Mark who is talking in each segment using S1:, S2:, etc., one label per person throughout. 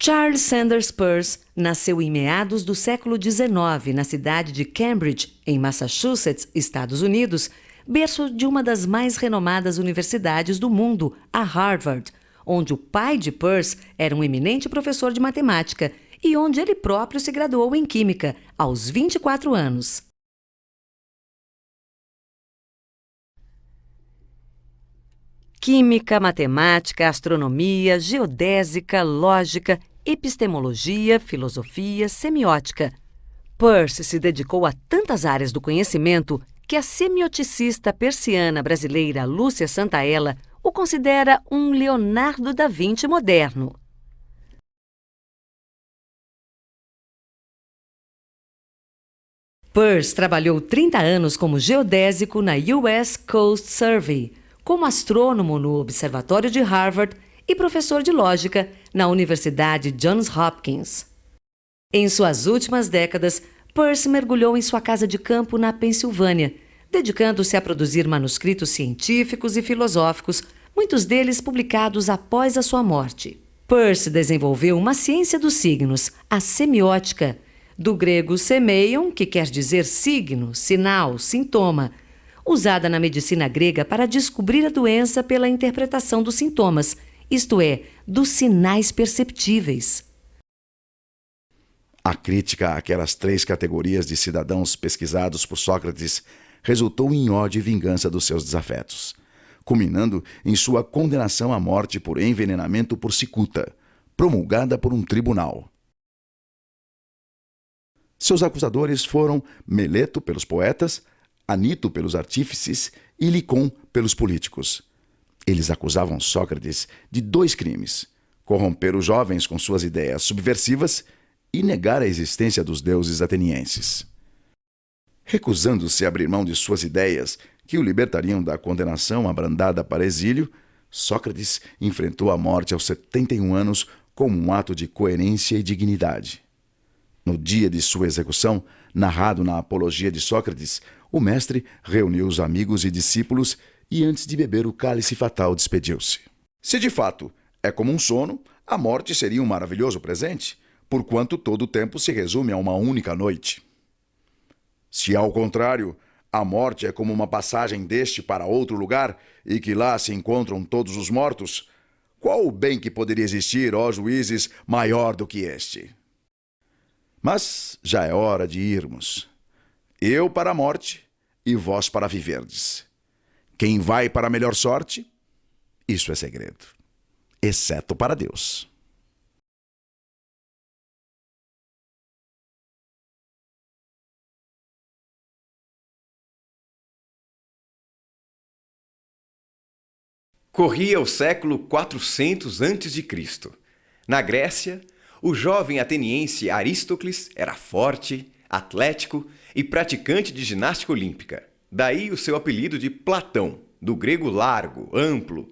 S1: Charles Sanders Peirce nasceu em meados do século XIX na cidade de Cambridge, em Massachusetts, Estados Unidos, berço de uma das mais renomadas universidades do mundo, a Harvard, onde o pai de Peirce era um eminente professor de matemática e onde ele próprio se graduou em Química, aos 24 anos. Química, matemática, astronomia, geodésica, lógica, epistemologia, filosofia, semiótica. Peirce se dedicou a tantas áreas do conhecimento que a semioticista persiana brasileira Lúcia Santaella o considera um Leonardo da Vinci moderno. Peirce trabalhou 30 anos como geodésico na US Coast Survey, como astrônomo no Observatório de Harvard e professor de lógica na Universidade Johns Hopkins. Em suas últimas décadas, Peirce mergulhou em sua casa de campo na Pensilvânia, dedicando-se a produzir manuscritos científicos e filosóficos, muitos deles publicados após a sua morte. Peirce desenvolveu uma ciência dos signos, a semiótica, do grego semeion, que quer dizer signo, sinal, sintoma, usada na medicina grega para descobrir a doença pela interpretação dos sintomas, isto é, dos sinais perceptíveis.
S2: A crítica àquelas 3 categorias de cidadãos pesquisados por Sócrates resultou em ódio e vingança dos seus desafetos, culminando em sua condenação à morte por envenenamento por cicuta, promulgada por um tribunal. Seus acusadores foram Meleto pelos poetas, Anito pelos artífices e Licon pelos políticos. Eles acusavam Sócrates de 2 crimes: corromper os jovens com suas ideias subversivas e negar a existência dos deuses atenienses. Recusando-se a abrir mão de suas ideias, que o libertariam da condenação abrandada para exílio, Sócrates enfrentou a morte aos 71 anos como um ato de coerência e dignidade. No dia de sua execução, narrado na Apologia de Sócrates, o mestre reuniu os amigos e discípulos e, antes de beber o cálice fatal, despediu-se. Se de fato é como um sono, a morte seria um maravilhoso presente, porquanto todo o tempo se resume a uma única noite. Se, ao contrário, a morte é como uma passagem deste para outro lugar e que lá se encontram todos os mortos, qual o bem que poderia existir, ó juízes, maior do que este? Mas já é hora de irmos. Eu para a morte e vós para viverdes. Quem vai para a melhor sorte, isso é segredo, exceto para Deus.
S3: Corria o século 400 a.C. Na Grécia, o jovem ateniense Aristócles era forte, atlético e praticante de ginástica olímpica. Daí o seu apelido de Platão, do grego largo, amplo.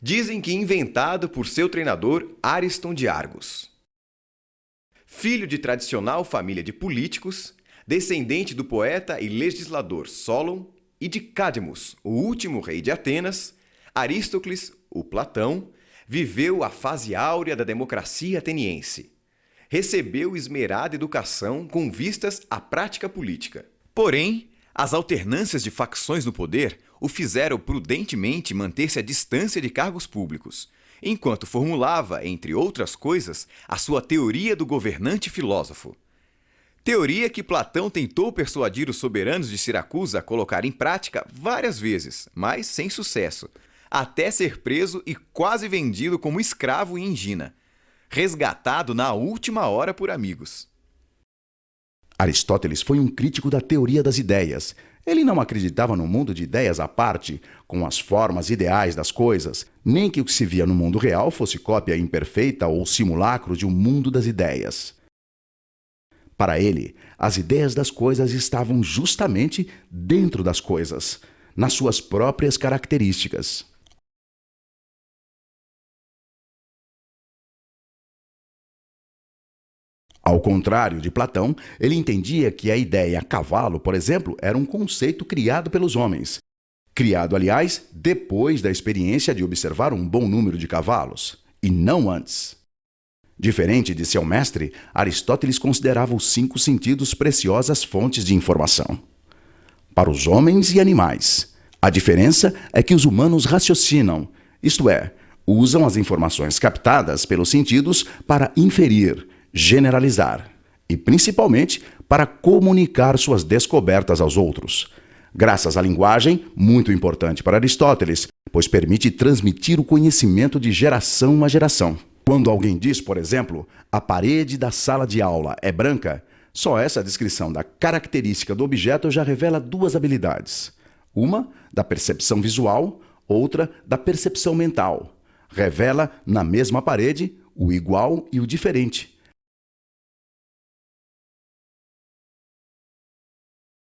S3: Dizem que inventado por seu treinador Ariston de Argos. Filho de tradicional família de políticos, descendente do poeta e legislador Solon e de Cadmus, o último rei de Atenas, Aristócles, o Platão, viveu a fase áurea da democracia ateniense. Recebeu esmerada educação com vistas à prática política. Porém, as alternâncias de facções no poder o fizeram prudentemente manter-se à distância de cargos públicos, enquanto formulava, entre outras coisas, a sua teoria do governante filósofo. Teoria que Platão tentou persuadir os soberanos de Siracusa a colocar em prática várias vezes, mas sem sucesso, até ser preso e quase vendido como escravo em Egina, resgatado na última hora por amigos.
S2: Aristóteles foi um crítico da teoria das ideias. Ele não acreditava no mundo de ideias à parte, com as formas ideais das coisas, nem que o que se via no mundo real fosse cópia imperfeita ou simulacro de um mundo das ideias. Para ele, as ideias das coisas estavam justamente dentro das coisas, nas suas próprias características. Ao contrário de Platão, ele entendia que a ideia cavalo, por exemplo, era um conceito criado pelos homens. Criado, aliás, depois da experiência de observar um bom número de cavalos, e não antes. Diferente de seu mestre, Aristóteles considerava os 5 sentidos preciosas fontes de informação. Para os homens e animais, a diferença é que os humanos raciocinam, isto é, usam as informações captadas pelos sentidos para inferir, generalizar e, principalmente, para comunicar suas descobertas aos outros. Graças à linguagem, muito importante para Aristóteles, pois permite transmitir o conhecimento de geração a geração. Quando alguém diz, por exemplo, a parede da sala de aula é branca, só essa descrição da característica do objeto já revela 2 habilidades. Uma, da percepção visual, outra, da percepção mental. Revela, na mesma parede, o igual e o diferente.